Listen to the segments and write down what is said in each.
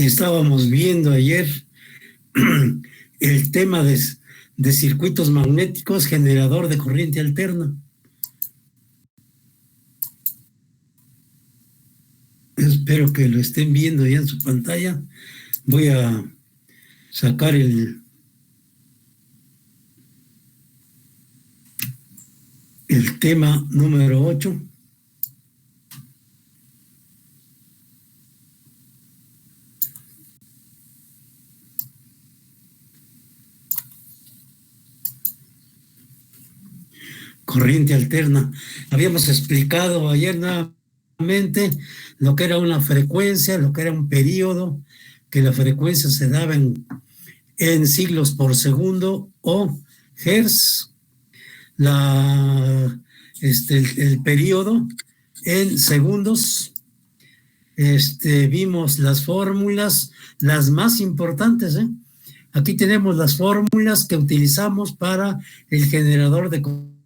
Estábamos viendo ayer el tema de circuitos magnéticos, generador de corriente alterna. Espero que lo estén viendo ya en su pantalla. Voy a sacar el tema número 8. Corriente alterna. Habíamos explicado ayer nuevamente lo que era una frecuencia, lo que era un periodo, que la frecuencia se daba en siglos por segundo o hertz, el periodo en segundos. Vimos las fórmulas, las más importantes. Aquí tenemos las fórmulas que utilizamos para el generador de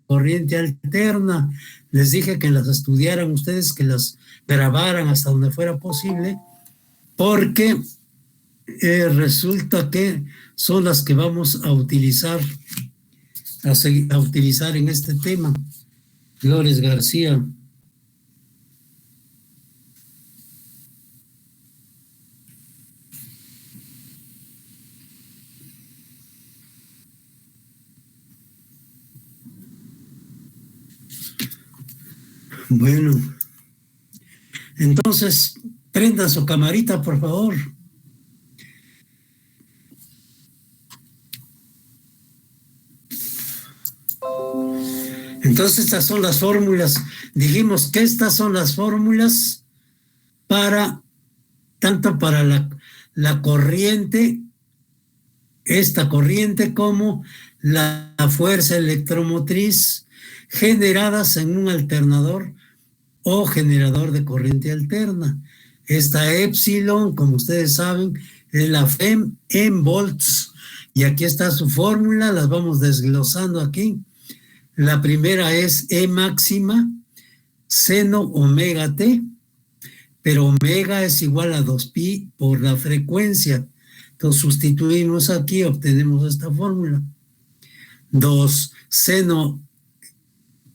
corriente alterna. Les dije que las estudiaran ustedes, que las grabaran hasta donde fuera posible, porque resulta que son las que vamos a utilizar en este tema. Flores García. Bueno, entonces, prenda su camarita, por favor. Entonces, estas son las fórmulas. Dijimos que estas son las fórmulas tanto para la corriente, esta corriente, como la fuerza electromotriz generadas en un alternador o generador de corriente alterna. Esta epsilon, como ustedes saben, es la FEM en volts. Y aquí está su fórmula, las vamos desglosando aquí. La primera es E máxima seno omega T, pero omega es igual a 2pi por la frecuencia. Entonces sustituimos aquí, obtenemos esta fórmula. 2 seno,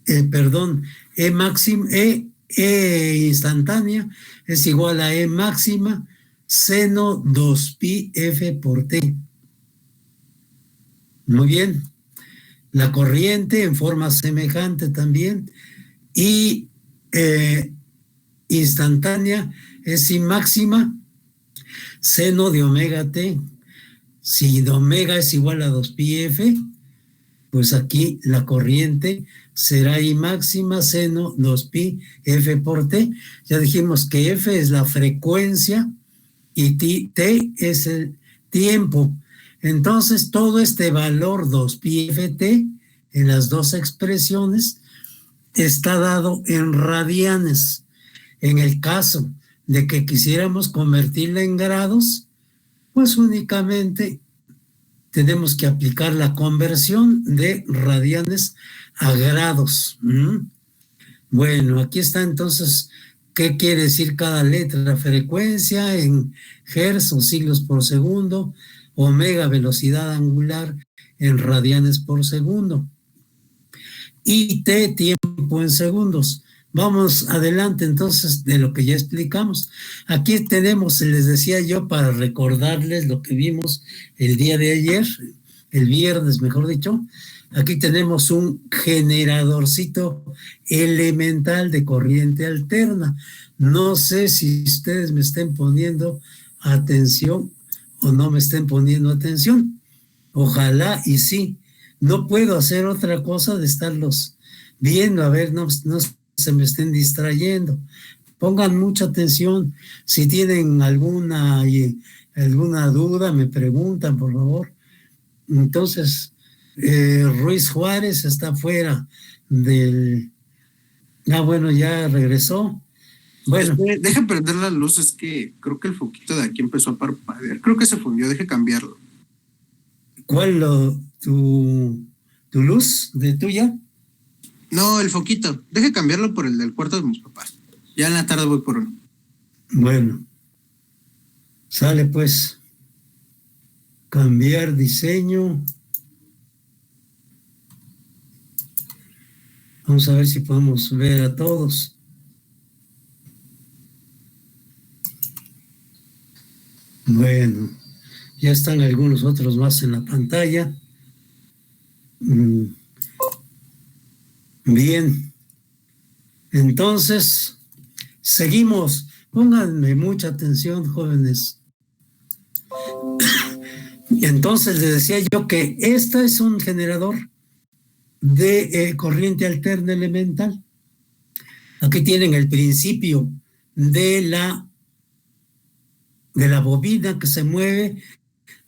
E máxima, E instantánea es igual a E máxima seno 2pi F por T. Muy bien. La corriente en forma semejante también. Y instantánea es I máxima seno de omega T. Si de omega es igual a 2pi F, pues aquí la corriente será I máxima seno 2pi F por T. Ya dijimos que F es la frecuencia y T es el tiempo. Entonces, todo este valor 2pi Ft en las dos expresiones está dado en radianes. En el caso de que quisiéramos convertirla en grados, pues únicamente tenemos que aplicar la conversión de radianes a grados. Bueno, aquí está entonces qué quiere decir cada letra. Frecuencia en hertz o siglos por segundo, omega velocidad angular en radianes por segundo y T tiempo en segundos. Vamos adelante entonces de lo que ya explicamos. Aquí tenemos, les decía yo, para recordarles lo que vimos el día de ayer, el viernes mejor dicho. Aquí tenemos un generadorcito elemental de corriente alterna. No sé si ustedes me estén poniendo atención o no me estén poniendo atención. Ojalá y sí. No puedo hacer otra cosa de estarlos viendo, a ver, no se me estén distrayendo. Pongan mucha atención. Si tienen alguna duda, me preguntan, por favor. Entonces, Ruiz Juárez está fuera del... bueno, ya regresó. Bueno. Deja prender la luz, es que creo que el foquito de aquí empezó a parpadear. Creo que se fundió, deje cambiarlo. ¿Cuál tu luz de tuya? No, el foquito. Deje cambiarlo por el del cuarto de mis papás. Ya en la tarde voy por uno. Bueno. Sale pues, cambiar diseño. Vamos a ver si podemos ver a todos. Bueno, ya están algunos otros más en la pantalla. Bien, entonces, seguimos. Pónganme mucha atención, jóvenes. Entonces les decía yo que este es un generador de corriente alterna elemental. Aquí tienen el principio de la bobina que se mueve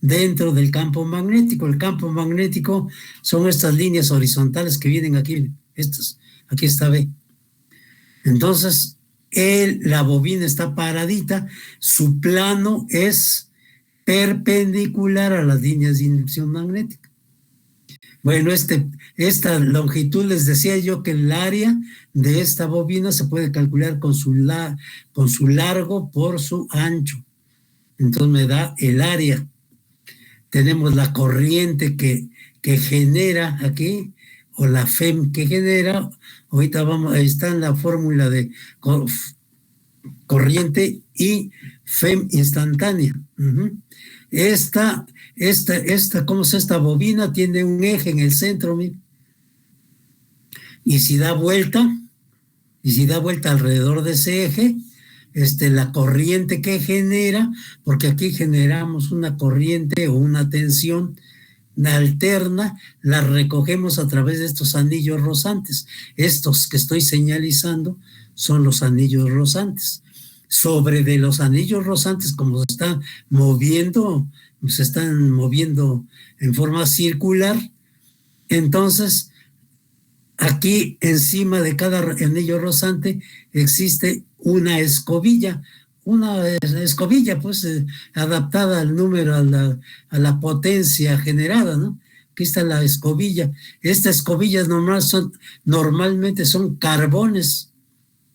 dentro del campo magnético. El campo magnético son estas líneas horizontales que vienen aquí. Aquí está B. Entonces, la bobina está paradita, su plano es perpendicular a las líneas de inducción magnética. Bueno, esta longitud, les decía yo que el área de esta bobina se puede calcular con su largo por su ancho. Entonces me da el área. Tenemos la corriente que genera aquí, o la FEM que genera. Ahorita ahí está en la fórmula de corriente y FEM instantánea. ¿Cómo es esta bobina? Tiene un eje en el centro, y si da vuelta alrededor de ese eje, la corriente que genera, porque aquí generamos una corriente o una tensión alterna, la recogemos a través de estos anillos rosantes. Estos que estoy señalizando son los anillos rosantes. Sobre de los anillos rosantes, como se están moviendo en forma circular, entonces aquí encima de cada anillo rozante existe una escobilla pues adaptada al número, a la potencia generada, ¿no? Aquí está la escobilla. Estas escobillas normalmente son carbones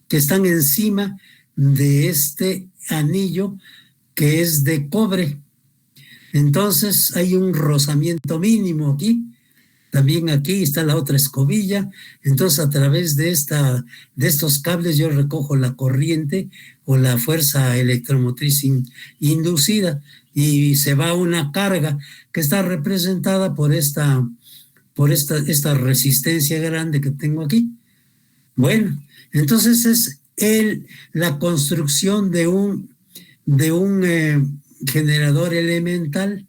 que están encima de este anillo que es de cobre. Entonces hay un rozamiento mínimo aquí. También aquí está la otra escobilla. Entonces, a través de estos cables yo recojo la corriente o la fuerza electromotriz inducida, y se va una carga que está representada por esta resistencia grande que tengo aquí. Bueno, entonces es la construcción de un generador elemental,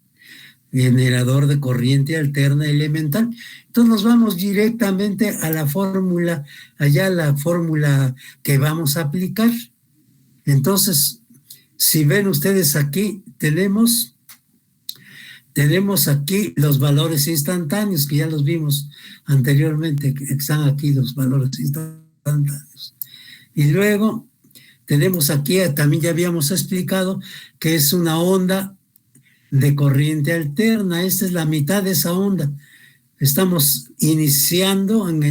generador de corriente alterna elemental. Entonces nos vamos directamente a la fórmula, la fórmula que vamos a aplicar. Entonces, si ven ustedes aquí, tenemos aquí los valores instantáneos, que ya los vimos anteriormente, que están aquí los valores instantáneos. Y luego tenemos aquí, también ya habíamos explicado, que es una onda de corriente alterna. Esta es la mitad de esa onda. Estamos iniciando en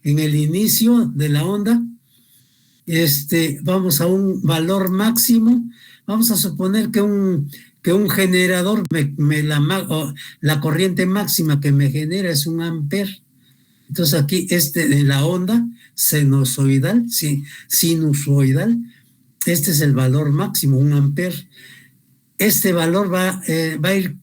el inicio de la onda. Vamos a un valor máximo. Vamos a suponer que un generador, la corriente máxima que me genera es 1 amper. Entonces aquí de la onda sinusoidal, este es el valor máximo, 1 amper. Este valor va a ir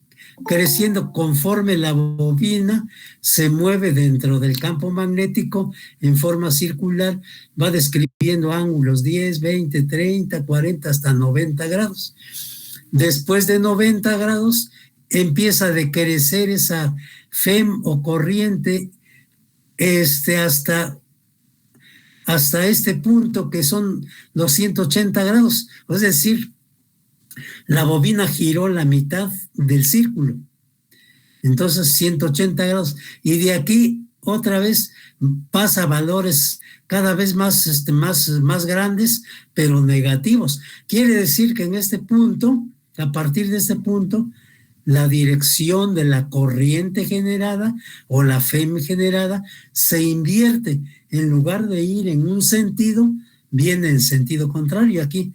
creciendo conforme la bobina se mueve dentro del campo magnético en forma circular, va describiendo ángulos 10, 20, 30, 40, hasta 90 grados. Después de 90 grados empieza a decrecer esa FEM o corriente hasta este punto, que son los 180 grados, es decir, la bobina giró la mitad del círculo. Entonces 180 grados. Y de aquí otra vez pasa a valores cada vez más grandes, pero negativos. Quiere decir que en este punto, a partir de este punto, la dirección de la corriente generada o la FEM generada se invierte. En lugar de ir en un sentido, viene en sentido contrario. Aquí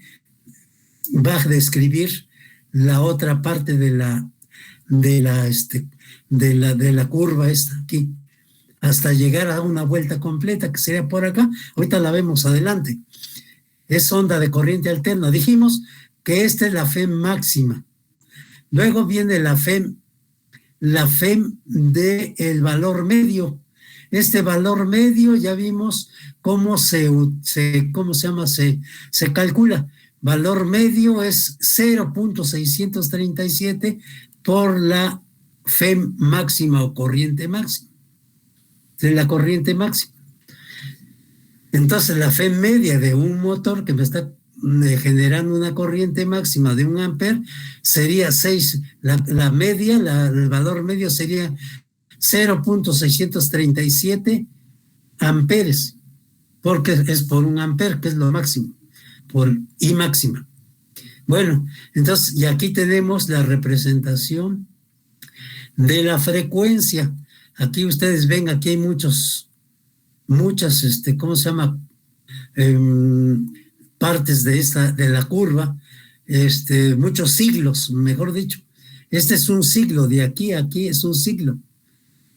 va a describir la otra parte de la curva esta aquí, hasta llegar a una vuelta completa, que sería por acá. Ahorita la vemos adelante. Es onda de corriente alterna. Dijimos que esta es la FEM máxima. Luego viene la FEM del valor medio. Este valor medio ya vimos cómo se calcula. Valor medio es 0.637 por la FEM máxima o corriente máxima. De la corriente máxima. Entonces la FEM media de un motor que me está generando una corriente máxima de 1 amper sería 6, la media, el valor medio sería 0.637 amperes, porque es por 1 amper, que es lo máximo, por I máxima. Bueno, entonces, y aquí tenemos la representación de la frecuencia. Aquí ustedes ven, aquí hay muchas, ¿cómo se llama? Partes de la curva, muchos siglos, mejor dicho. Este es un siglo, de aquí a aquí es un siglo.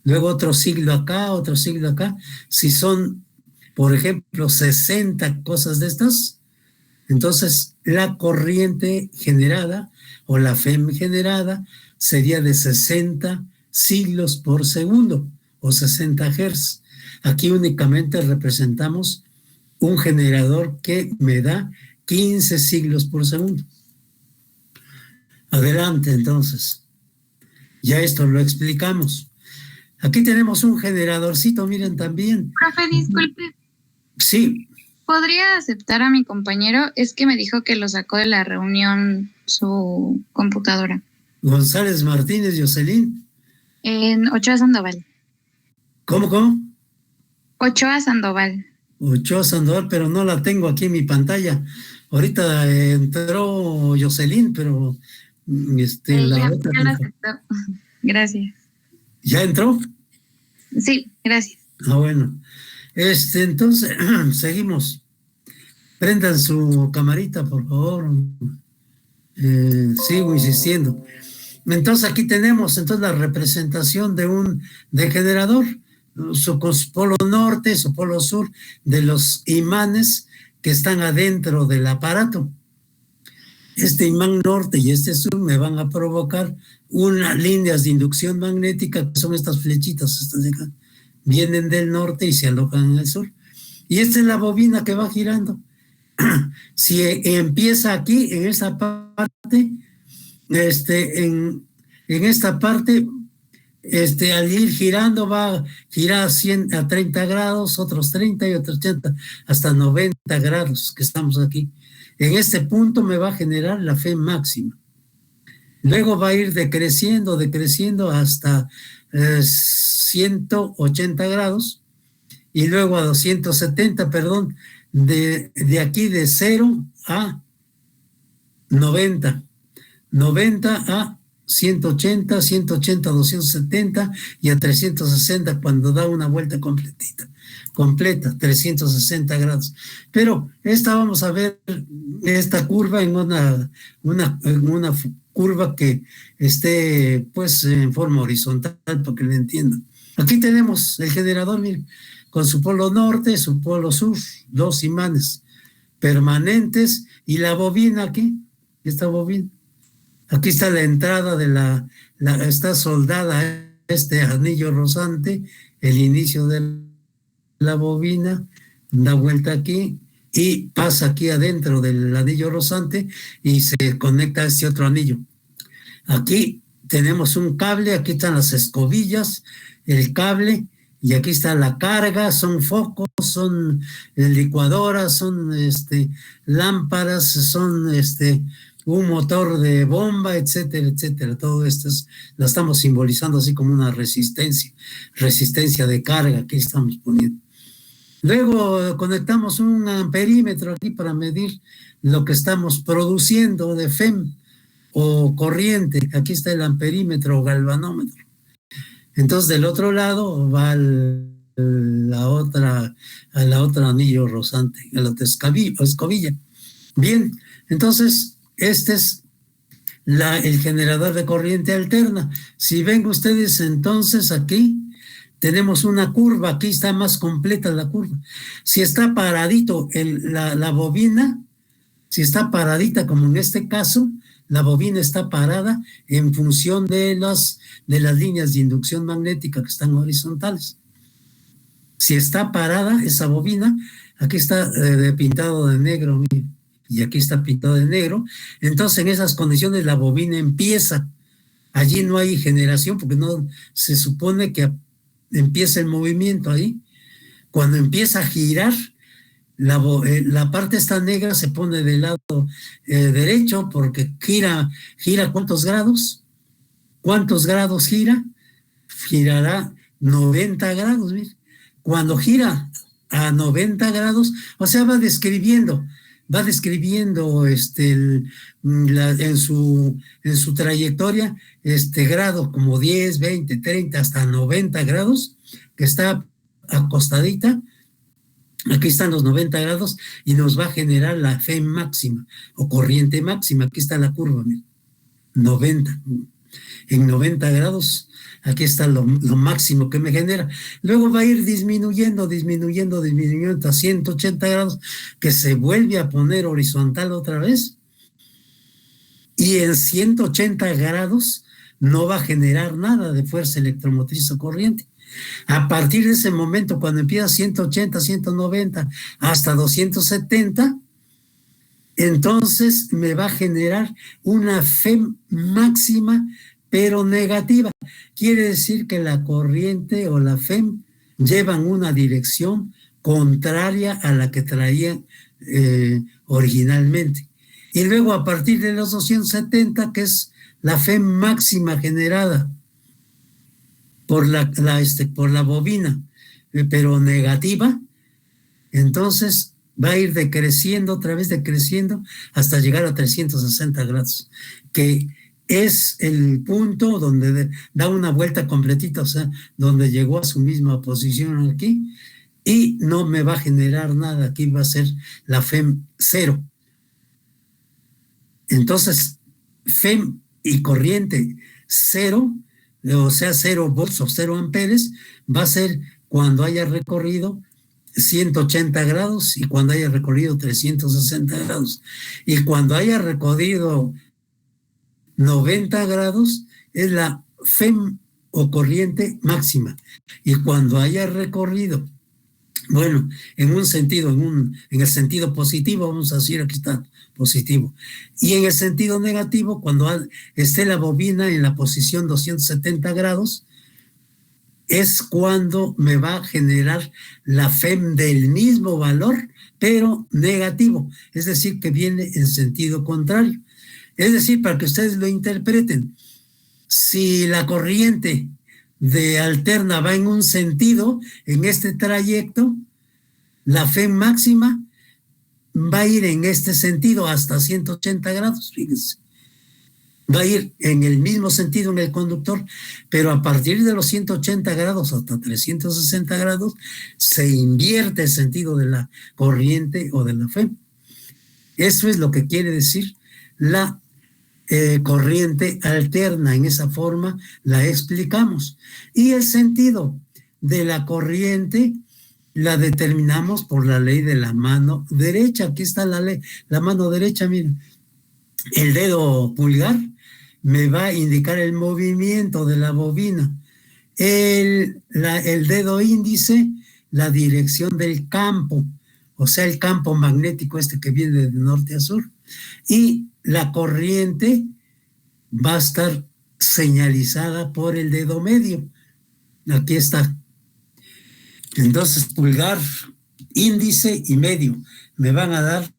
Luego otro siglo acá, otro siglo acá. Si son, por ejemplo, 60 cosas de estas, entonces la corriente generada o la FEM generada sería de 60 siglos por segundo o 60 Hz. Aquí únicamente representamos un generador que me da 15 siglos por segundo. Adelante, entonces. Ya esto lo explicamos. Aquí tenemos un generadorcito, miren también. Profe, disculpe. Sí. ¿Podría aceptar a mi compañero? Es que me dijo que lo sacó de la reunión su computadora. González Martínez, Jocelyn. En Ochoa Sandoval. ¿Cómo? Ochoa Sandoval, pero no la tengo aquí en mi pantalla. Ahorita entró Jocelyn, pero ya la aceptó. Gracias. ¿Ya entró? Sí, gracias. Bueno. Entonces, seguimos. Prendan su camarita, por favor. Sigo insistiendo. Entonces, aquí tenemos la representación de generador, su polo norte, su polo sur, de los imanes que están adentro del aparato. Este imán norte y este sur me van a provocar unas líneas de inducción magnética, que son estas flechitas, estas de acá. Vienen del norte y se alojan en el sur. Y esta es la bobina que va girando. Si empieza aquí, en esta parte, en esta parte, al ir girando va a girar a 30 grados, otros 30 y otros 80, hasta 90 grados que estamos aquí. En este punto me va a generar la FEM máxima. Luego va a ir decreciendo hasta 180 grados y luego a 270, de aquí de 0 a 90 a 180, 180 a 270 y a 360 cuando da una vuelta completa, 360 grados. Pero vamos a ver esta curva en una curva que esté pues en forma horizontal para que le entiendan. Aquí tenemos el generador, miren, con su polo norte, su polo sur, dos imanes permanentes y la bobina aquí, esta bobina. Aquí está la entrada está soldada este anillo rozante, el inicio de la bobina, da vuelta aquí y pasa aquí adentro del anillo rozante y se conecta a este otro anillo. Aquí tenemos un cable, aquí están las escobillas, el cable, y aquí está la carga, son focos, son licuadoras, son lámparas, son un motor de bomba, etcétera, etcétera. Todo esto la estamos simbolizando así como una resistencia de carga que estamos poniendo. Luego conectamos un amperímetro aquí para medir lo que estamos produciendo de FEM o corriente. Aquí está el amperímetro o galvanómetro. Entonces del otro lado va la otra anillo rozante, a la otra escobilla. Bien, entonces esta es el generador de corriente alterna. Si ven ustedes entonces aquí, tenemos una curva, aquí está más completa la curva. Si está paradito la bobina, si está paradita como en este caso, la bobina está parada en función de las líneas de inducción magnética que están horizontales. Si está parada esa bobina, aquí está pintado de negro, miren, y aquí está pintado de negro, entonces en esas condiciones la bobina empieza. Allí no hay generación porque no se supone que empieza el movimiento ahí. Cuando empieza a girar, la parte esta negra se pone del lado derecho porque gira ¿cuántos grados? ¿Cuántos grados gira? Girará 90 grados. ¿Ves? Cuando gira a 90 grados, o sea, va describiendo en su trayectoria grado como 10, 20, 30 hasta 90 grados, que está acostadita. Aquí están los 90 grados y nos va a generar la FEM máxima o corriente máxima. Aquí está la curva, miren, 90. En 90 grados, aquí está lo máximo que me genera. Luego va a ir disminuyendo hasta 180 grados, que se vuelve a poner horizontal otra vez. Y en 180 grados no va a generar nada de fuerza electromotriz o corriente. A partir de ese momento, cuando empieza 180, 190, hasta 270, entonces me va a generar una FEM máxima, pero negativa. Quiere decir que la corriente o la FEM llevan una dirección contraria a la que traía originalmente. Y luego a partir de los 270, que es la FEM máxima generada por la bobina, pero negativa, entonces va a ir decreciendo, otra vez decreciendo, hasta llegar a 360 grados, que es el punto donde da una vuelta completita, o sea, donde llegó a su misma posición aquí, y no me va a generar nada. Aquí va a ser la FEM 0. Entonces, FEM y corriente 0, o sea, 0 volts o 0 amperes, va a ser cuando haya recorrido 180 grados y cuando haya recorrido 360 grados. Y cuando haya recorrido 90 grados es la FEM o corriente máxima. Y cuando haya recorrido, bueno, en un sentido, en el sentido positivo, vamos a decir, aquí está positivo. Y en el sentido negativo, cuando esté la bobina en la posición 270 grados, es cuando me va a generar la FEM del mismo valor, pero negativo. Es decir, que viene en sentido contrario. Es decir, para que ustedes lo interpreten, si la corriente de alterna va en un sentido, en este trayecto, la FEM máxima va a ir en este sentido hasta 180 grados, fíjense. Va a ir en el mismo sentido en el conductor, pero a partir de los 180 grados hasta 360 grados se invierte el sentido de la corriente o de la FEM. Eso es lo que quiere decir la corriente alterna. En esa forma la explicamos. Y el sentido de la corriente la determinamos por la ley de la mano derecha. Aquí está la ley, la mano derecha, miren. El dedo pulgar me va a indicar el movimiento de la bobina. El dedo índice, la dirección del campo, o sea, el campo magnético que viene de norte a sur. Y la corriente va a estar señalizada por el dedo medio. Aquí está. Entonces, pulgar, índice y medio me van a dar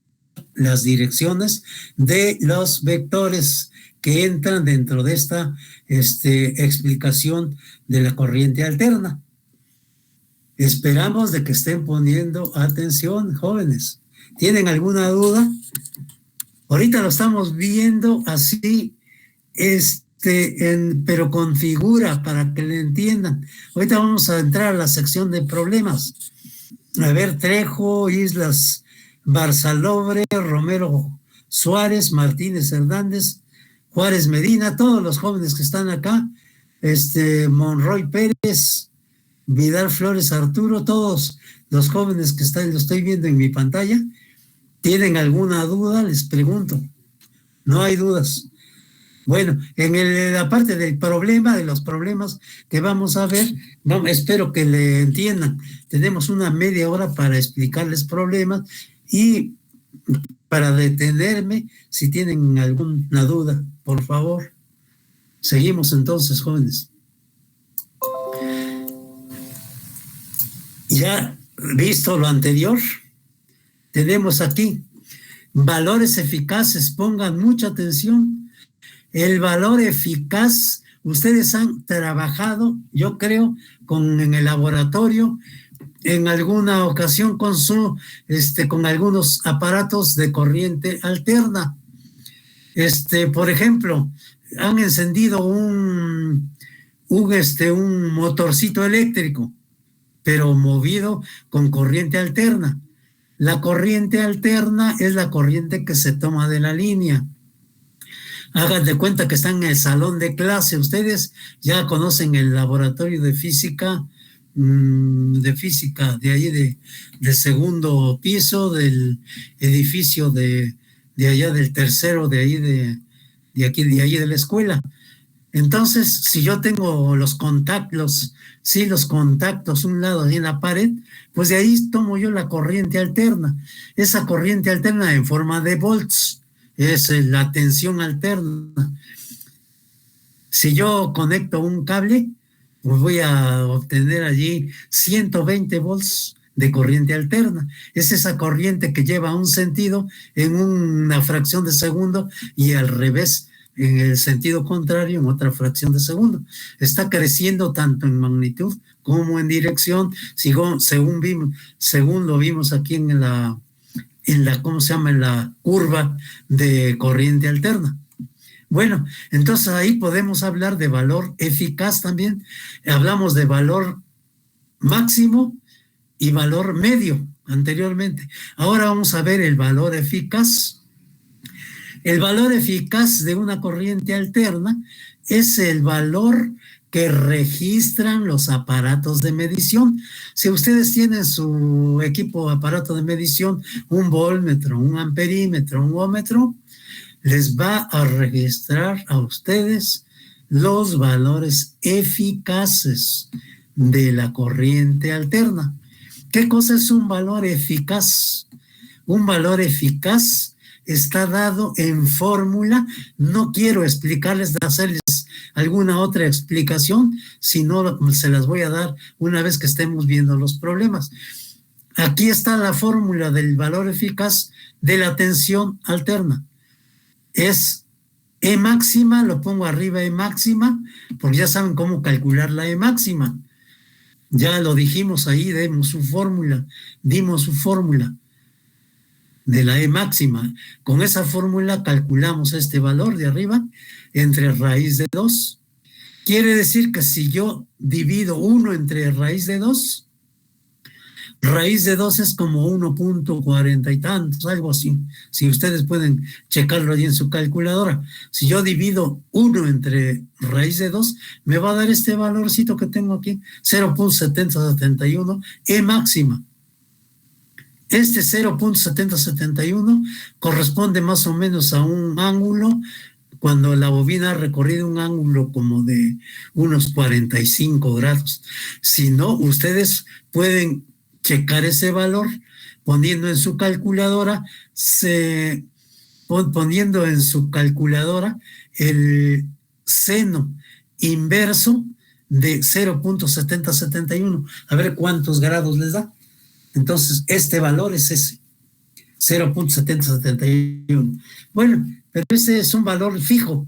las direcciones de los vectores que entran dentro de esta explicación de la corriente alterna. Esperamos de que estén poniendo atención, jóvenes. ¿Tienen alguna duda? Ahorita lo estamos viendo así, pero con figura para que le entiendan. Ahorita vamos a entrar a la sección de problemas. A ver, Trejo, Islas, Barzalobre, Romero Suárez, Martínez Hernández, Juárez Medina, todos los jóvenes que están acá, Monroy Pérez, Vidal Flores Arturo, todos los jóvenes que están, lo estoy viendo en mi pantalla, ¿tienen alguna duda? Les pregunto. No hay dudas. Bueno, en la parte del problema, de los problemas que vamos a ver, espero que le entiendan. Tenemos una media hora para explicarles problemas y para detenerme si tienen alguna duda, por favor. Seguimos entonces, jóvenes. Ya visto lo anterior, tenemos aquí valores eficaces. Pongan mucha atención. El valor eficaz, ustedes han trabajado, yo creo, en el laboratorio, en alguna ocasión con algunos aparatos de corriente alterna. Por ejemplo, han encendido un motorcito eléctrico, pero movido con corriente alterna. La corriente alterna es la corriente que se toma de la línea. Hagan de cuenta que están en el salón de clase. Ustedes ya conocen el laboratorio de física de ahí de segundo piso del edificio de allá del tercero de ahí de aquí de ahí de la escuela. Entonces, si yo tengo los contactos un lado ahí en la pared, pues de ahí tomo yo la corriente alterna. Esa corriente alterna en forma de volts es la tensión alterna. Si yo conecto un cable, pues voy a obtener allí 120 volts de corriente alterna. Es esa corriente que lleva un sentido en una fracción de segundo y al revés, en el sentido contrario, en otra fracción de segundo. Está creciendo tanto en magnitud como en dirección, según lo vimos aquí en la curva de corriente alterna. Bueno, entonces ahí podemos hablar de valor eficaz también. Hablamos de valor máximo y valor medio anteriormente. Ahora vamos a ver el valor eficaz. El valor eficaz de una corriente alterna es el valor que registran los aparatos de medición. Si ustedes tienen su aparato de medición, un voltmetro, un amperímetro, un ohmmetro, les va a registrar a ustedes los valores eficaces de la corriente alterna. ¿Qué cosa es un valor eficaz? Un valor eficaz está dado en fórmula. No quiero hacerles alguna otra explicación, sino se las voy a dar una vez que estemos viendo los problemas. Aquí está la fórmula del valor eficaz de la tensión alterna. Es E máxima, lo pongo arriba E máxima, porque ya saben cómo calcular la E máxima. Ya lo dijimos ahí, dimos su fórmula de la E máxima. Con esa fórmula calculamos este valor de arriba entre raíz de 2. Quiere decir que si yo divido 1 entre raíz de 2, raíz de 2 es como 1.40 y tantos, algo así. Si ustedes pueden checarlo ahí en su calculadora. Si yo divido 1 entre raíz de 2, me va a dar este valorcito que tengo aquí, 0.7071, E máxima. Este 0.7071 corresponde más o menos a un ángulo, cuando la bobina ha recorrido un ángulo como de unos 45 grados. Si no, ustedes pueden checar ese valor poniendo en su calculadora, el seno inverso de 0.7071. A ver cuántos grados les da. Entonces, este valor es ese, 0.7071. Bueno, pero ese es un valor fijo.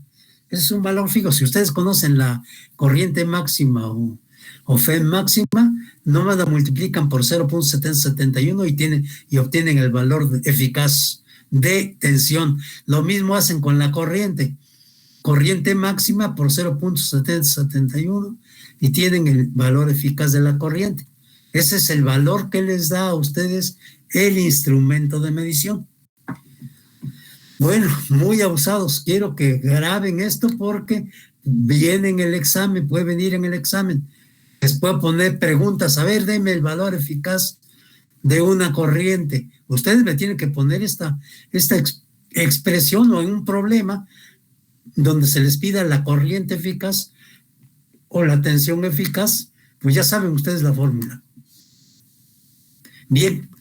Ese es un valor fijo. Si ustedes conocen la corriente máxima o Fe máxima, nomás la multiplican por 0.771 y obtienen el valor eficaz de tensión. Lo mismo hacen con la corriente máxima por 0.771 y tienen el valor eficaz de la corriente. Ese es el valor que les da a ustedes el instrumento de medición. Bueno, muy abusados. Quiero que graben esto porque viene en el examen, puede venir en el examen. Les puedo poner preguntas. A ver, deme el valor eficaz de una corriente. Ustedes me tienen que poner esta expresión o en un problema donde se les pida la corriente eficaz o la tensión eficaz. Pues ya saben ustedes la fórmula. Bien.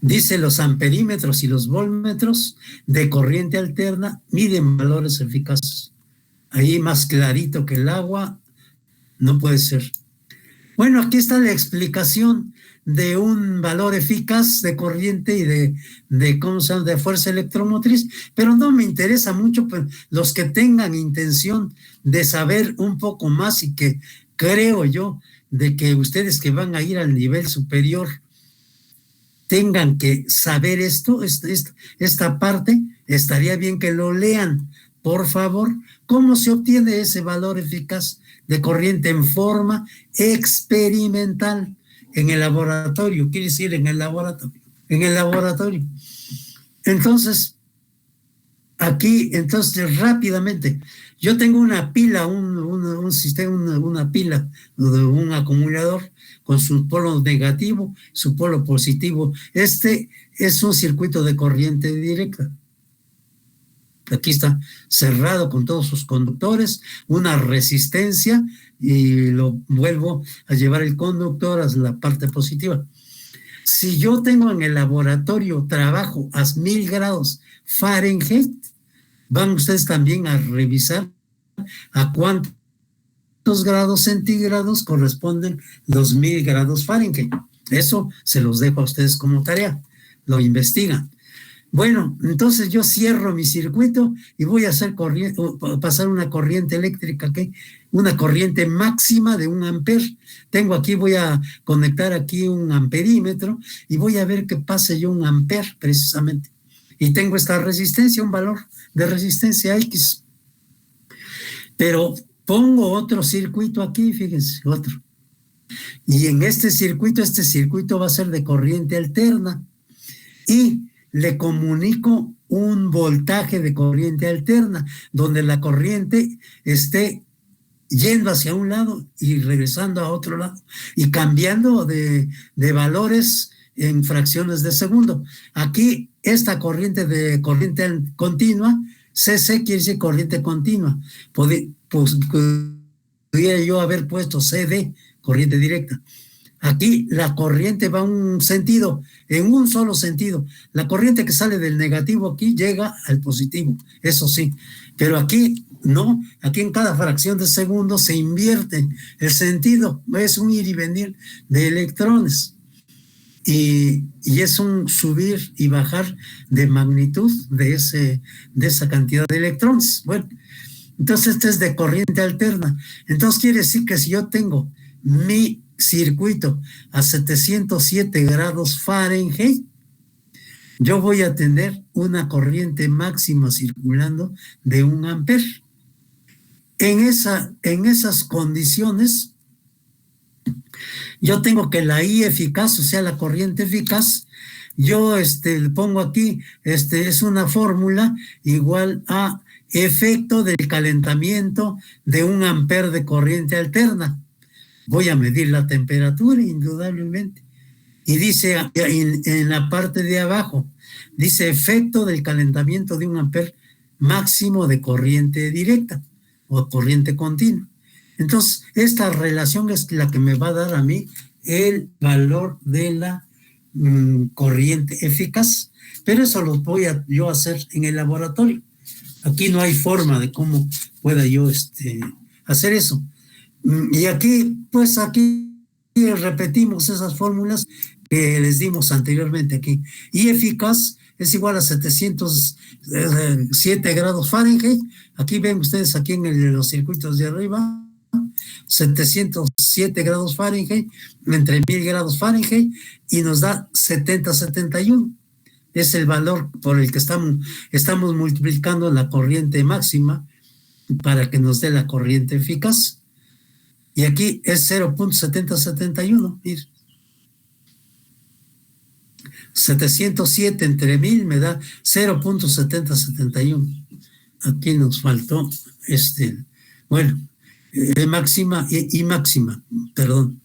Dice los amperímetros y los voltmetros de corriente alterna miden valores eficaces. Ahí más clarito que el agua no puede ser. Bueno, aquí está la explicación de un valor eficaz de corriente y de fuerza electromotriz, pero no me interesa mucho, pues, los que tengan intención de saber un poco más y que creo yo de que ustedes que van a ir al nivel superior tengan que saber esta parte, estaría bien que lo lean, por favor. ¿Cómo se obtiene ese valor eficaz de corriente en forma experimental en el laboratorio? Quiere decir en el laboratorio. Entonces, aquí, rápidamente, yo tengo una pila, un sistema, una pila de un acumulador con su polo negativo, su polo positivo. Este es un circuito de corriente directa. Aquí está cerrado con todos sus conductores, una resistencia, y lo vuelvo a llevar el conductor a la parte positiva. Si yo tengo en el laboratorio trabajo a 1000 grados Fahrenheit, van ustedes también a revisar a cuántos grados centígrados corresponden los 1000 grados Fahrenheit. Eso se los dejo a ustedes como tarea, lo investigan. Bueno, entonces yo cierro mi circuito y voy a pasar una corriente eléctrica, una corriente máxima de 1 amper. Tengo aquí, voy a conectar aquí un amperímetro y voy a ver que pase yo 1 amper precisamente. Y tengo esta resistencia, un valor de resistencia X. Pero pongo otro circuito aquí, fíjense, otro. Y en este circuito va a ser de corriente alterna. Y le comunico un voltaje de corriente alterna, donde la corriente esté yendo hacia un lado y regresando a otro lado, y cambiando de valores en fracciones de segundo. Aquí, esta corriente continua, CC quiere decir corriente continua. Podría yo haber puesto CD, corriente directa. Aquí la corriente va en un solo sentido. La corriente que sale del negativo aquí llega al positivo, eso sí. Pero aquí no, aquí en cada fracción de segundo se invierte el sentido. Es un ir y venir de electrones. Y es un subir y bajar de magnitud de esa cantidad de electrones. Bueno, entonces este es de corriente alterna. Entonces quiere decir que si yo tengo mi circuito a 707 grados Fahrenheit, yo voy a tener una corriente máxima circulando de 1 amper. En esas condiciones, yo tengo que la I eficaz, o sea, la corriente eficaz, yo le pongo aquí, es una fórmula igual a efecto del calentamiento de 1 amper de corriente alterna. Voy a medir la temperatura, indudablemente. Y dice en la parte de abajo, dice efecto del calentamiento de 1 amper máximo de corriente directa o corriente continua. Entonces, esta relación es la que me va a dar a mí el valor de la corriente eficaz. Pero eso lo voy a yo hacer en el laboratorio. Aquí no hay forma de cómo pueda yo hacer eso. Y aquí repetimos esas fórmulas que les dimos anteriormente aquí. Y eficaz es igual a 707 grados Fahrenheit. Aquí ven ustedes aquí en los circuitos de arriba, 707 grados Fahrenheit entre 1000 grados Fahrenheit y nos da 7071. Es el valor por el que estamos multiplicando la corriente máxima para que nos dé la corriente eficaz. Y aquí es 0.7071. 707 entre 1000 me da 0.7071. Aquí nos faltó bueno, máxima y máxima, perdón.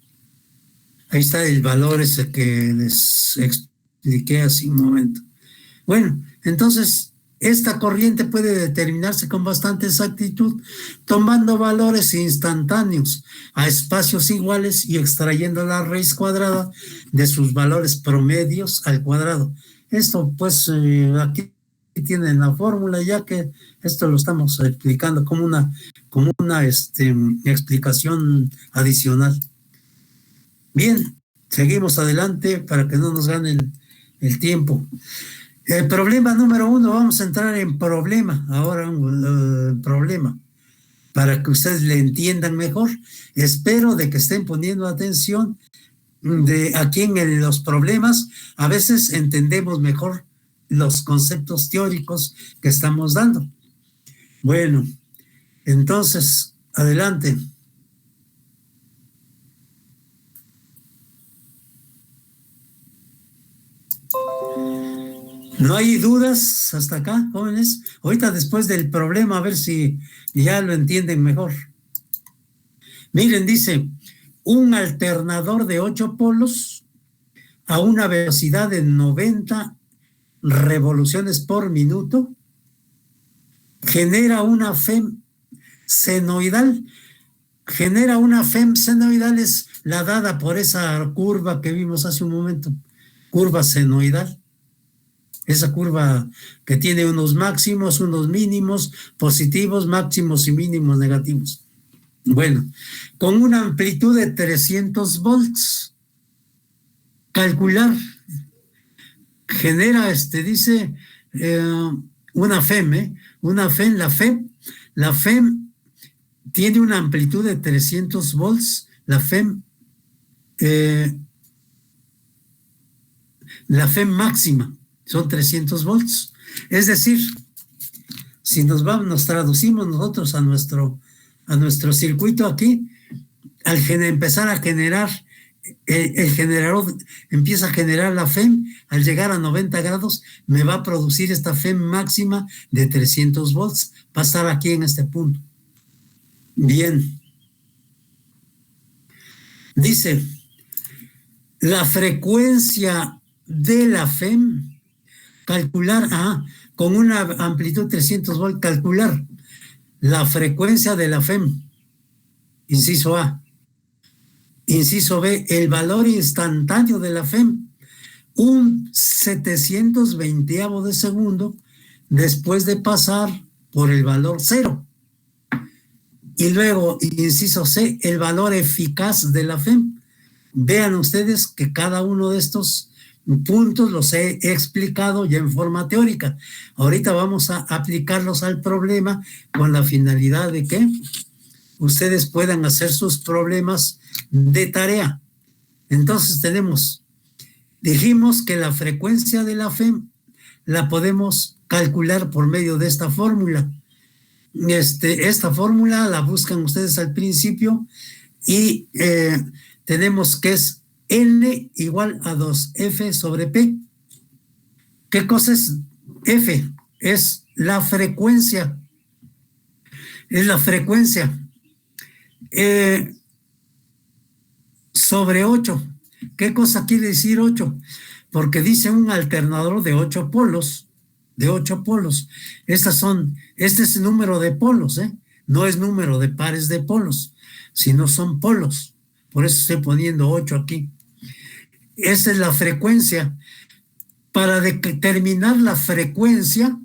Ahí está el valor ese que les expliqué hace un momento. Bueno, entonces esta corriente puede determinarse con bastante exactitud tomando valores instantáneos a espacios iguales y extrayendo la raíz cuadrada de sus valores promedios al cuadrado. Esto pues aquí tienen la fórmula, ya que esto lo estamos explicando como una explicación adicional. Bien, seguimos adelante para que no nos gane el tiempo. El problema número 1, vamos a entrar en problema, ahora problema, para que ustedes le entiendan mejor. Espero de que estén poniendo atención de aquí en los problemas. A veces entendemos mejor los conceptos teóricos que estamos dando. Bueno, entonces, adelante. ¿No hay dudas hasta acá, jóvenes? Ahorita después del problema, a ver si ya lo entienden mejor. Miren, dice, un alternador de 8 polos a una velocidad de 90 revoluciones por minuto genera una FEM senoidal. Genera una FEM senoidal, es la dada por esa curva que vimos hace un momento, curva senoidal. Esa curva que tiene unos máximos, unos mínimos positivos, máximos y mínimos negativos. Bueno, con una amplitud de 300 volts, calcular, genera, dice, una FEM, una FEM, la FEM tiene una amplitud de 300 volts, la FEM máxima. Son 300 volts. Es decir, si nos traducimos nosotros a nuestro circuito aquí, al empezar a generar, el generador empieza a generar la FEM, al llegar a 90 grados, me va a producir esta FEM máxima de 300 volts. Va a estar aquí en este punto. Bien. Dice, la frecuencia de la FEM, calcular, con una amplitud 300 volts, calcular la frecuencia de la FEM, inciso A. Inciso B, el valor instantáneo de la FEM, un 720avo de segundo después de pasar por el valor 0. Y luego, inciso C, el valor eficaz de la FEM. Vean ustedes que cada uno de estos puntos los he explicado ya en forma teórica. Ahorita vamos a aplicarlos al problema con la finalidad de que ustedes puedan hacer sus problemas de tarea. Entonces dijimos que la frecuencia de la FEM la podemos calcular por medio de esta fórmula. Esta fórmula la buscan ustedes al principio y tenemos que es N igual a 2F sobre P. ¿Qué cosa es F? Es la frecuencia. Es la frecuencia. Sobre 8. ¿Qué cosa quiere decir 8? Porque dice un alternador de 8 polos. De 8 polos. Este es el número de polos, no es número de pares de polos, sino son polos. Por eso estoy poniendo 8 aquí. Esa es la frecuencia. Para determinar la frecuencia,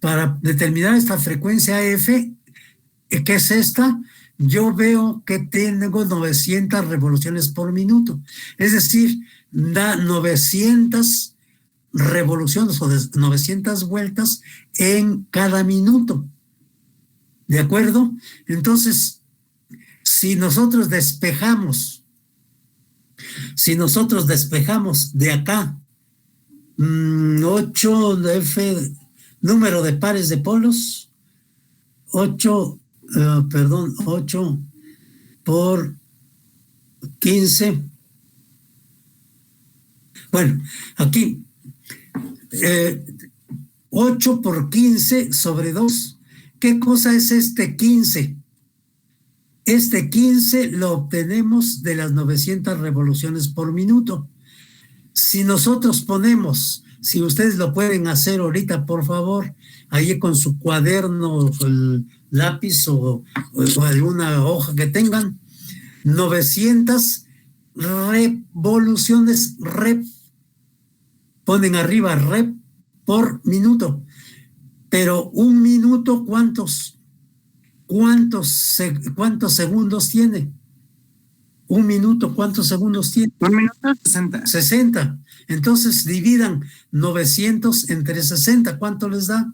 para determinar esta frecuencia F, ¿qué es esta? Yo veo que tengo 900 revoluciones por minuto. Es decir, da 900 revoluciones o 900 vueltas en cada minuto. ¿De acuerdo? Entonces, si nosotros despejamos de acá 8 de F, número de pares de polos, 8 por 15, Bueno, aquí 8 por 15 sobre 2. ¿Qué cosa es este 15? Este 15 lo obtenemos de las 900 revoluciones por minuto. Si nosotros ponemos, si ustedes lo pueden hacer ahorita, por favor, ahí con su cuaderno, el lápiz o alguna hoja que tengan, 900 revoluciones, ponen arriba rep por minuto. Pero un minuto, ¿cuántos segundos tiene? Un minuto, ¿cuántos segundos tiene? 1 minuto 60. 60. Entonces dividan 900 entre 60. ¿Cuánto les da?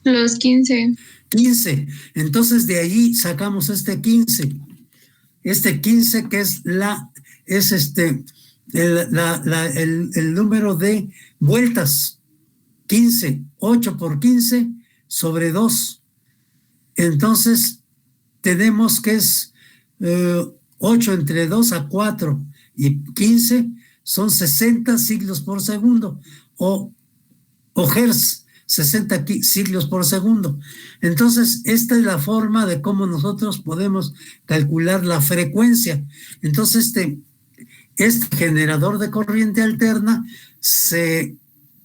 Los 15. 15. Entonces de ahí sacamos este 15. Este 15 que es el número de vueltas. 15. 8 por 15 sobre 2. Entonces tenemos que es 8 entre 2 a 4 y 15 son 60 siglos por segundo o hertz, 60 siglos por segundo. Entonces esta es la forma de cómo nosotros podemos calcular la frecuencia. Entonces este generador de corriente alterna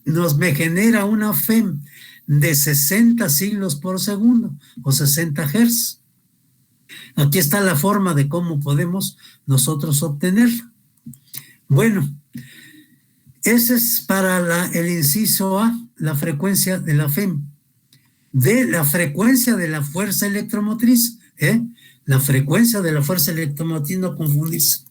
me genera una FEM de 60 siglos por segundo o 60 hertz. Aquí está la forma de cómo podemos nosotros obtenerla. Bueno, ese es para el inciso A, la frecuencia de la FEM. De la frecuencia de la fuerza electromotriz, la frecuencia de la fuerza electromotriz, no confundirse.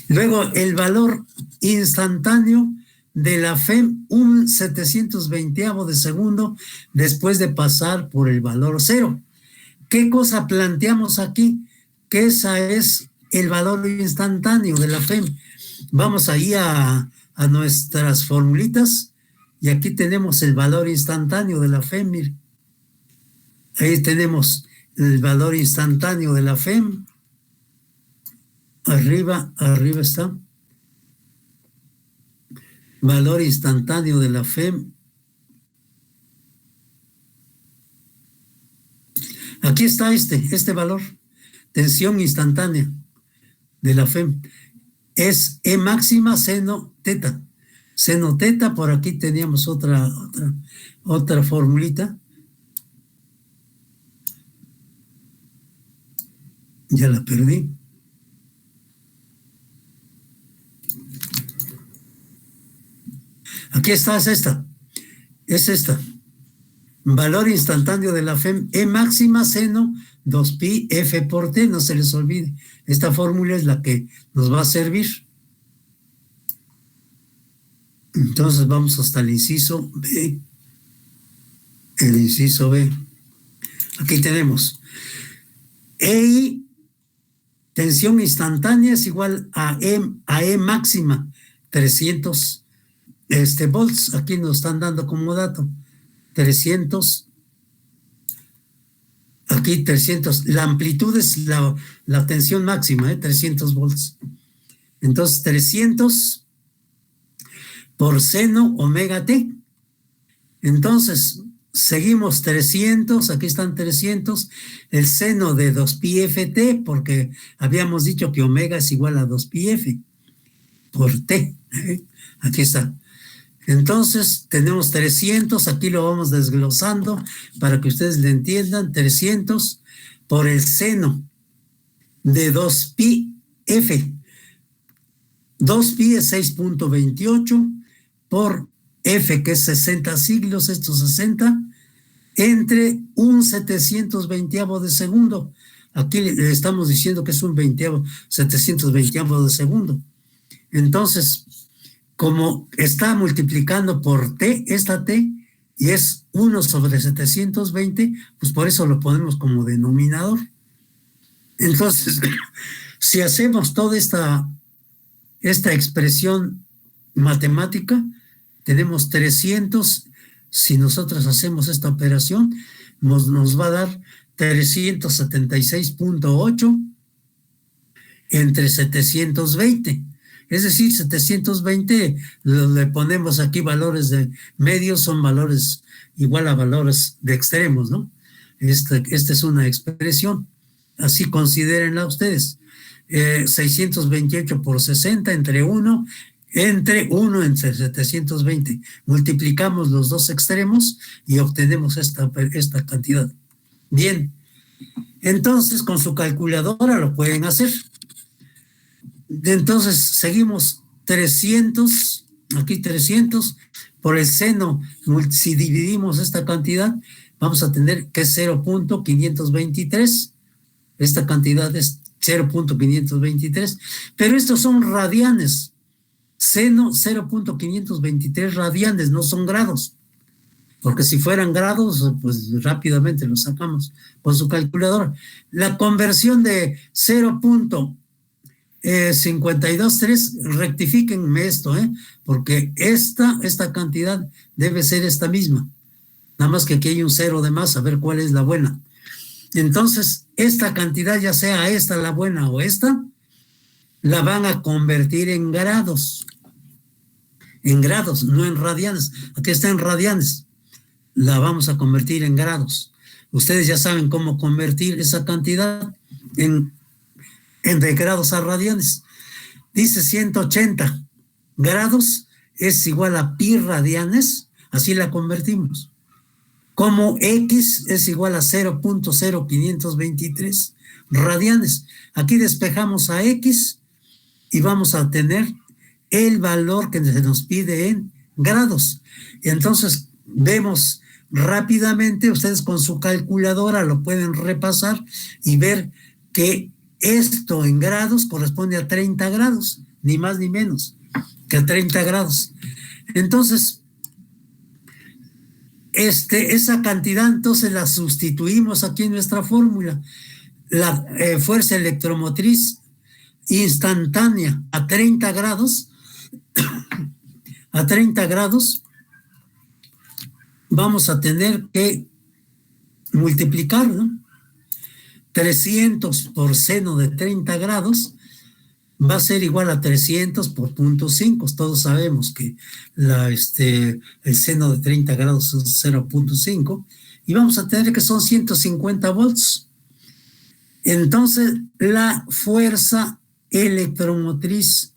Luego, el valor instantáneo de la FEM, un 720avo de segundo después de pasar por el valor cero. ¿Qué cosa planteamos aquí? Que esa es el valor instantáneo de la FEM. Vamos ahí a nuestras formulitas y aquí tenemos el valor instantáneo de la FEM. Mire. Ahí tenemos el valor instantáneo de la FEM. Arriba está. Valor instantáneo de la FEM. Aquí está este valor, tensión instantánea de la FEM. Es E máxima seno teta. Seno teta, por aquí teníamos otra formulita. Ya la perdí. Aquí está, es esta. Valor instantáneo de la FEM, E máxima seno 2pi F por T, no se les olvide. Esta fórmula es la que nos va a servir. Entonces vamos hasta el inciso B. El inciso B. Aquí tenemos EI, tensión instantánea es igual a E máxima, 300 volts. Aquí nos están dando como dato. 300, aquí 300, la amplitud es la tensión máxima, 300 volts. Entonces 300 por seno omega t. Entonces seguimos 300, aquí están 300, el seno de 2pi ft, porque habíamos dicho que omega es igual a 2pi f por t. Aquí está. Entonces tenemos 300, aquí lo vamos desglosando para que ustedes le entiendan. 300 por el seno de 2pi f. 2pi es 6.28 por f, que es 60 siglos, estos 60, entre un 720avo de segundo. Aquí le estamos diciendo que es un 720avo de segundo. Entonces, como está multiplicando por t, esta t, y es 1 sobre 720, pues por eso lo ponemos como denominador. Entonces, si hacemos toda esta expresión matemática, tenemos 300, si nosotros hacemos esta operación, nos va a dar 376.8 entre 720. Es decir, 720 le ponemos aquí valores de medios, son valores igual a valores de extremos, ¿no? Esta es una expresión, así considérenla ustedes. 628 por 60 entre 1 entre 720. Multiplicamos los dos extremos y obtenemos esta cantidad. Bien, entonces con su calculadora lo pueden hacer. Entonces seguimos 300, aquí 300 por el seno. Si dividimos esta cantidad, vamos a tener que es 0.523. Esta cantidad es 0.523, pero estos son radianes. Seno 0.523 radianes, no son grados. Porque si fueran grados, pues rápidamente lo sacamos con su calculadora. La conversión de 0.523, rectifíquenme esto, porque esta cantidad debe ser esta misma. Nada más que aquí hay un cero de más, a ver cuál es la buena. Entonces, esta cantidad, ya sea esta la buena o esta, la van a convertir en grados. En grados, no en radianes. Aquí está en radianes. La vamos a convertir en grados. Ustedes ya saben cómo convertir esa cantidad de grados a radianes. Dice 180 grados es igual a pi radianes, así la convertimos. Como X es igual a 0.0523 radianes. Aquí despejamos a X y vamos a tener el valor que se nos pide en grados. Y entonces vemos rápidamente, ustedes con su calculadora lo pueden repasar y ver que esto en grados corresponde a 30 grados, ni más ni menos que a 30 grados. Entonces, esa cantidad entonces la sustituimos aquí en nuestra fórmula. La fuerza electromotriz instantánea a 30 grados, vamos a tener que multiplicar, ¿no? 300 por seno de 30 grados va a ser igual a 300 por 0.5. Todos sabemos que el seno de 30 grados es 0.5 y vamos a tener que son 150 volts. Entonces, la fuerza electromotriz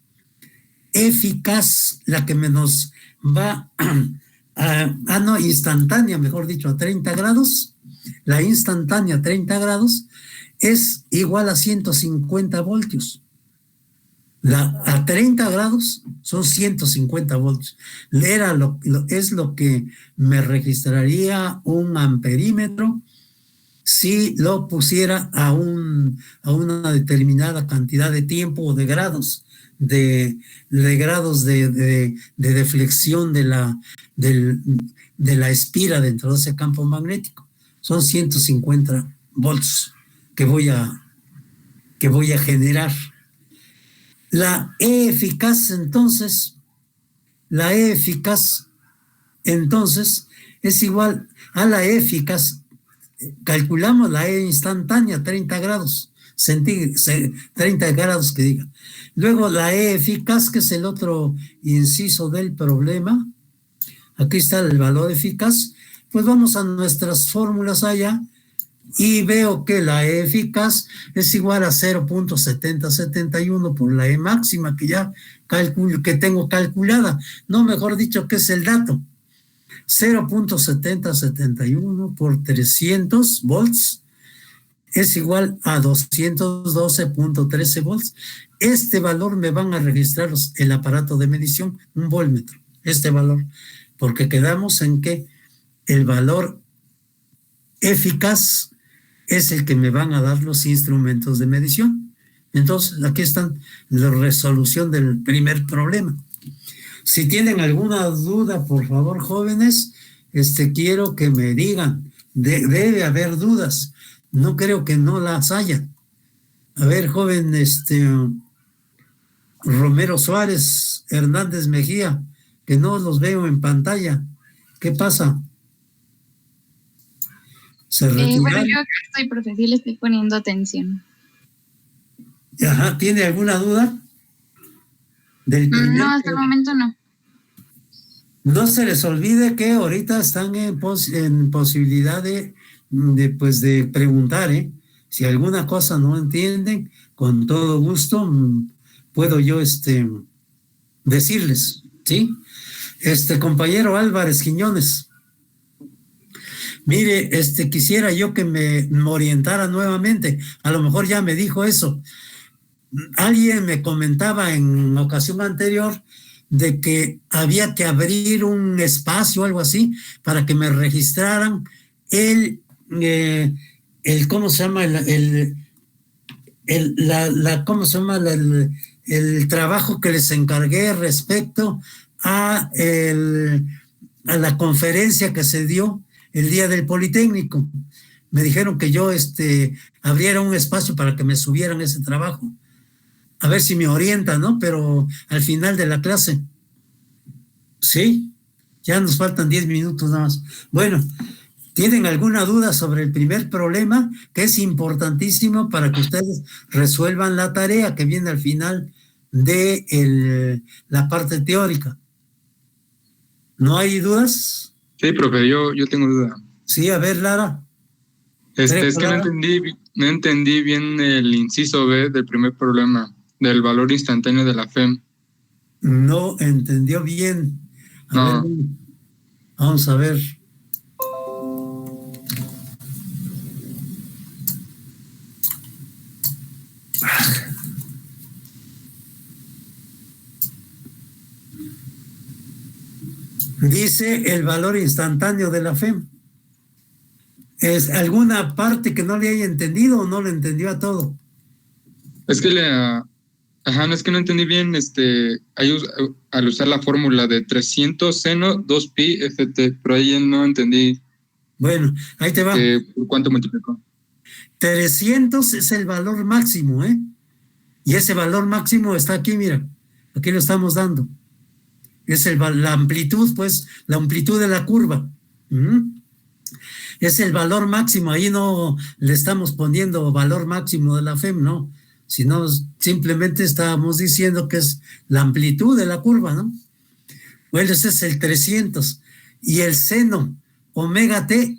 eficaz, la que nos va instantánea, mejor dicho, a 30 grados, la instantánea a 30 grados es igual a 150 voltios. A 30 grados son 150 voltios. Es lo que me registraría un amperímetro si lo pusiera a una determinada cantidad de tiempo o de grados, de grados de deflexión de la espira dentro de ese campo magnético. Son 150 volts que voy a generar. La E eficaz entonces es igual a la E eficaz. Calculamos la E instantánea, 30 grados centígrados, 30 grados que diga. Luego la E eficaz, que es el otro inciso del problema. Aquí está el valor eficaz. Pues vamos a nuestras fórmulas allá y veo que la E eficaz es igual a 0.7071 por la E máxima que ya que tengo calculada. No, mejor dicho, que es el dato. 0.7071 por 300 volts es igual a 212.13 volts. Este valor me van a registrar el aparato de medición, un voltmetro, este valor, porque quedamos en que el valor eficaz es el que me van a dar los instrumentos de medición. Entonces, aquí está la resolución del primer problema. Si tienen alguna duda, por favor, jóvenes, quiero que me digan. Debe haber dudas. No creo que no las haya. A ver, joven, Romero Suárez, Hernández Mejía, que no los veo en pantalla. ¿Qué pasa? Bueno, yo acá estoy, profe, sí le estoy poniendo atención. Ajá, ¿tiene alguna duda? No, hasta el momento no. No se les olvide que ahorita están en posibilidad pues de preguntar, ¿eh? Si alguna cosa no entienden, con todo gusto puedo yo decirles, ¿sí? Compañero Álvarez Quiñones, mire, quisiera yo que me orientara nuevamente, a lo mejor ya me dijo eso. Alguien me comentaba en ocasión anterior de que había que abrir un espacio o algo así para que me registraran ¿cómo se llama? ¿Cómo se llama? El trabajo que les encargué respecto a la conferencia que se dio el día del Politécnico. Me dijeron que yo abriera un espacio para que me subieran ese trabajo. A ver si me orienta, ¿no? Pero al final de la clase. Sí, ya nos faltan 10 minutos nada más. Bueno, ¿tienen alguna duda sobre el primer problema? Que es importantísimo para que ustedes resuelvan la tarea que viene al final de la parte teórica. ¿No hay dudas? Sí, profe, yo tengo duda. Sí, a ver, Lara. Es que no entendí bien el inciso B del primer problema, del valor instantáneo de la FEM. No entendió bien. A ver, vamos a ver. Dice el valor instantáneo de la FEM. ¿Es alguna parte que no le haya entendido o no le entendió a todo? Es que no es que no entendí bien, al usar la fórmula de 300 seno 2pi ft, pero ahí no entendí. Bueno, ahí te va. ¿Por cuánto multiplicó? 300 es el valor máximo, ¿eh? Y ese valor máximo está aquí, mira, aquí lo estamos dando. Es la amplitud, pues, la amplitud de la curva. Es el valor máximo, ahí no le estamos poniendo valor máximo de la FEM, no, sino simplemente estábamos diciendo que es la amplitud de la curva, ¿no? Bueno, ese es el 300. Y el seno omega t,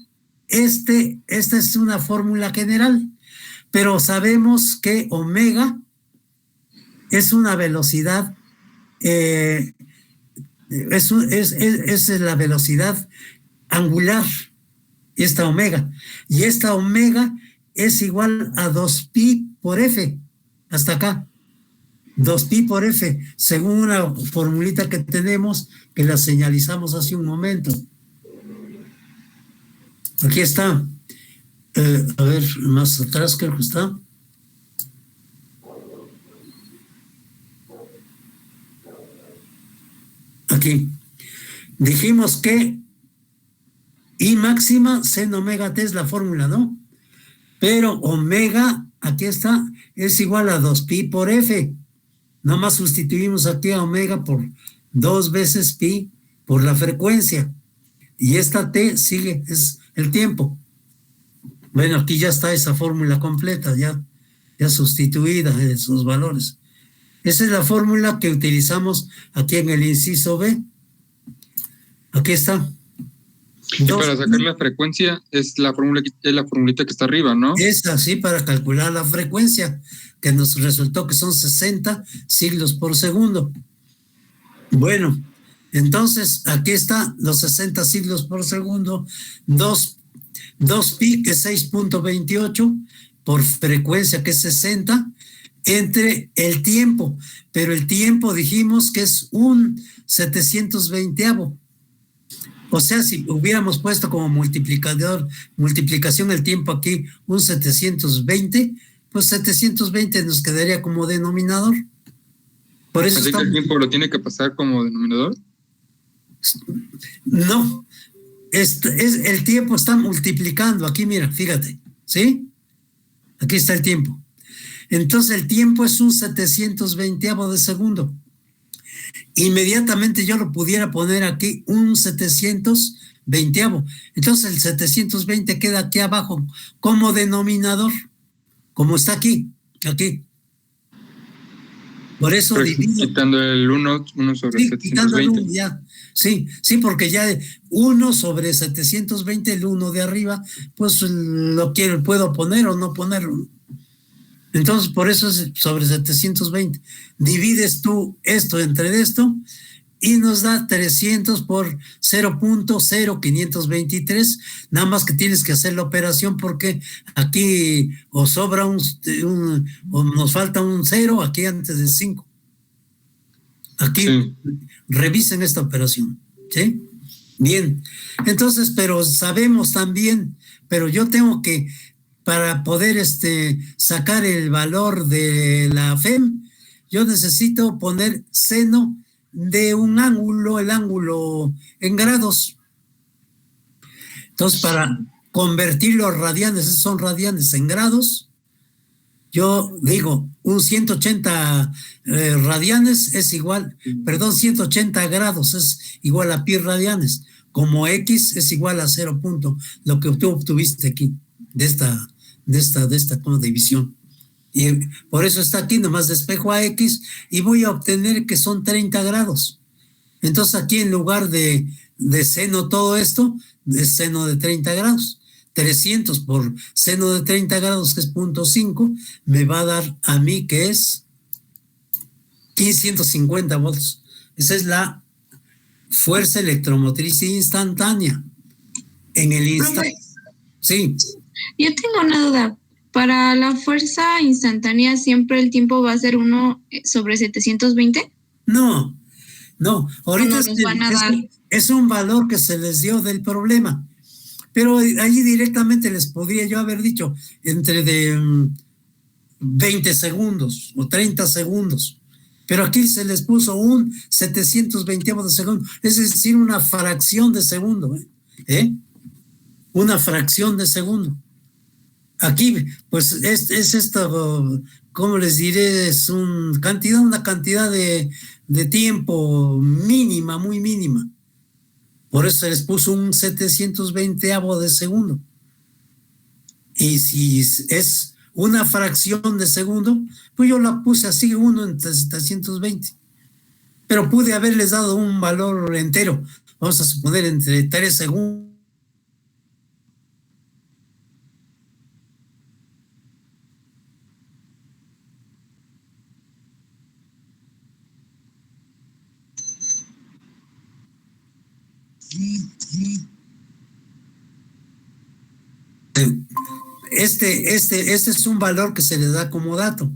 esta es una fórmula general, pero sabemos que omega es una velocidad, es la velocidad angular, esta omega. Y esta omega es igual a 2pi por f, hasta acá. 2pi por f, según una formulita que tenemos, que la señalizamos hace un momento. Aquí está. A ver, más atrás creo que está. Aquí. Dijimos que I máxima, seno omega t es la fórmula, ¿no? Pero omega, aquí está, es igual a 2pi por f. Nomás sustituimos aquí a omega por 2 veces pi por la frecuencia. Y esta t sigue, es el tiempo. Bueno, aquí ya está esa fórmula completa, ya sustituida en sus valores. Esa es la fórmula que utilizamos aquí en el inciso B. Aquí está. Y para sacar la frecuencia es la formulita que está arriba, ¿no? Es así para calcular la frecuencia, que nos resultó que son 60 siglos por segundo. Bueno, entonces aquí está los 60 siglos por segundo, 2pi, que es 6.28, por frecuencia, que es 60, entre el tiempo, pero el tiempo dijimos que es un 720avo. O sea, si hubiéramos puesto como multiplicación el tiempo aquí un 720, pues 720 nos quedaría como denominador. Por eso ¿así que el tiempo lo tiene que pasar como denominador? No, el tiempo está multiplicando. Aquí mira, fíjate, ¿sí? Aquí está el tiempo. Entonces el tiempo es un 720avo de segundo. Inmediatamente yo lo pudiera poner aquí un 720avo. Entonces el 720 queda aquí abajo como denominador, como está aquí. Por eso divido. Quitando el 1 sobre Sí, quitando el 720. 1 ya. Sí, porque ya 1 sobre 720, el 1 de arriba, pues puedo poner o no ponerlo. Entonces, por eso es sobre 720. Divides tú esto entre esto y nos da 300 por 0.0523. Nada más que tienes que hacer la operación porque aquí o sobra o nos falta un 0 aquí antes de 5. Aquí sí. Revisen esta operación, ¿sí? Bien, entonces, pero sabemos también, pero yo tengo que, para poder sacar el valor de la FEM, yo necesito poner seno de un ángulo, el ángulo en grados. Entonces, para convertir los radianes, son radianes en grados, yo digo, un 180 radianes es igual, 180 grados es igual a pi radianes, como X es igual a 0 punto, lo que tú obtuviste aquí, de esta como división. Y por eso está aquí, nomás despejo a X y voy a obtener que son 30 grados. Entonces aquí en lugar de seno todo esto, es seno de 30 grados. 300 por seno de 30 grados, que es 0.5, me va a dar a mí que es 1550 volts. Esa es la fuerza electromotriz instantánea. En el instante. Sí. Yo tengo una duda. ¿Para la fuerza instantánea siempre el tiempo va a ser 1 sobre 720? No. Ahorita es un valor que se les dio del problema. Pero allí directamente les podría yo haber dicho entre de 20 segundos o 30 segundos. Pero aquí se les puso un 720 de segundo, es decir, una fracción de segundo. Una fracción de segundo. Aquí, pues, es esto, ¿cómo les diré? Es una cantidad de tiempo mínima, muy mínima. Por eso se les puso un 720avo de segundo. Y si es una fracción de segundo, pues yo la puse así, 1 entre 720. Pero pude haberles dado un valor entero. Vamos a suponer entre 3 segundos. Este es un valor que se le da como dato.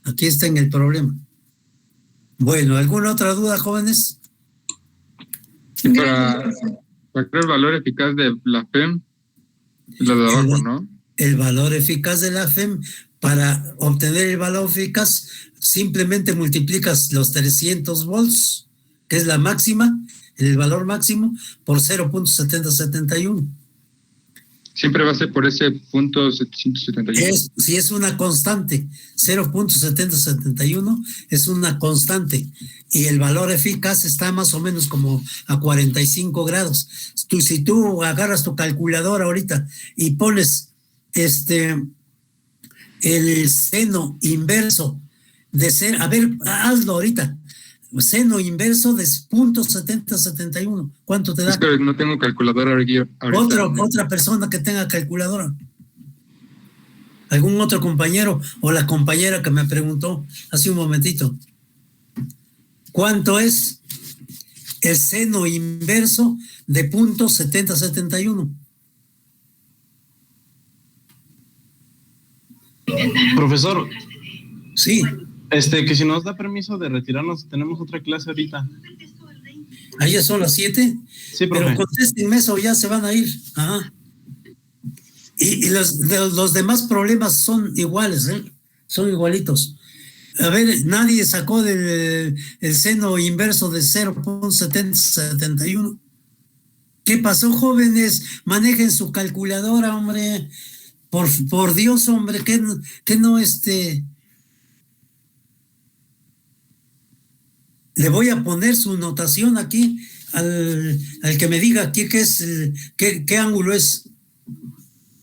Aquí está en el problema. Bueno, ¿alguna otra duda, jóvenes? Sí, para el valor eficaz de la FEM, lo de abajo, ¿no? El valor eficaz de la FEM, para obtener el valor eficaz, simplemente multiplicas los 300 volts, que es la máxima, el valor máximo, por 0.7071. Siempre va a ser por ese punto 771. Si es una constante, 0.7071 es una constante y el valor eficaz está más o menos como a 45 grados. Si tú agarras tu calculadora ahorita y pones el seno inverso de ser, a ver, hazlo ahorita. Seno inverso de 0.7071. ¿Cuánto te da? Es que no tengo calculadora ahorita. Otra persona que tenga calculadora. ¿Algún otro compañero o la compañera que me preguntó hace un momentito? ¿Cuánto es el seno inverso de 0.7071? Profesor. Sí. Que si nos da permiso de retirarnos, tenemos otra clase ahorita. ¿Ahí ya son las 7? Sí, profe. Pero contéstenme eso, ya se van a ir. Ajá. Y los demás problemas son iguales, son igualitos. A ver, nadie sacó el seno inverso de 0.7071. ¿Qué pasó, jóvenes? Manejen su calculadora, hombre. Por Dios, hombre, que no Le voy a poner su notación aquí al que me diga aquí qué ángulo es.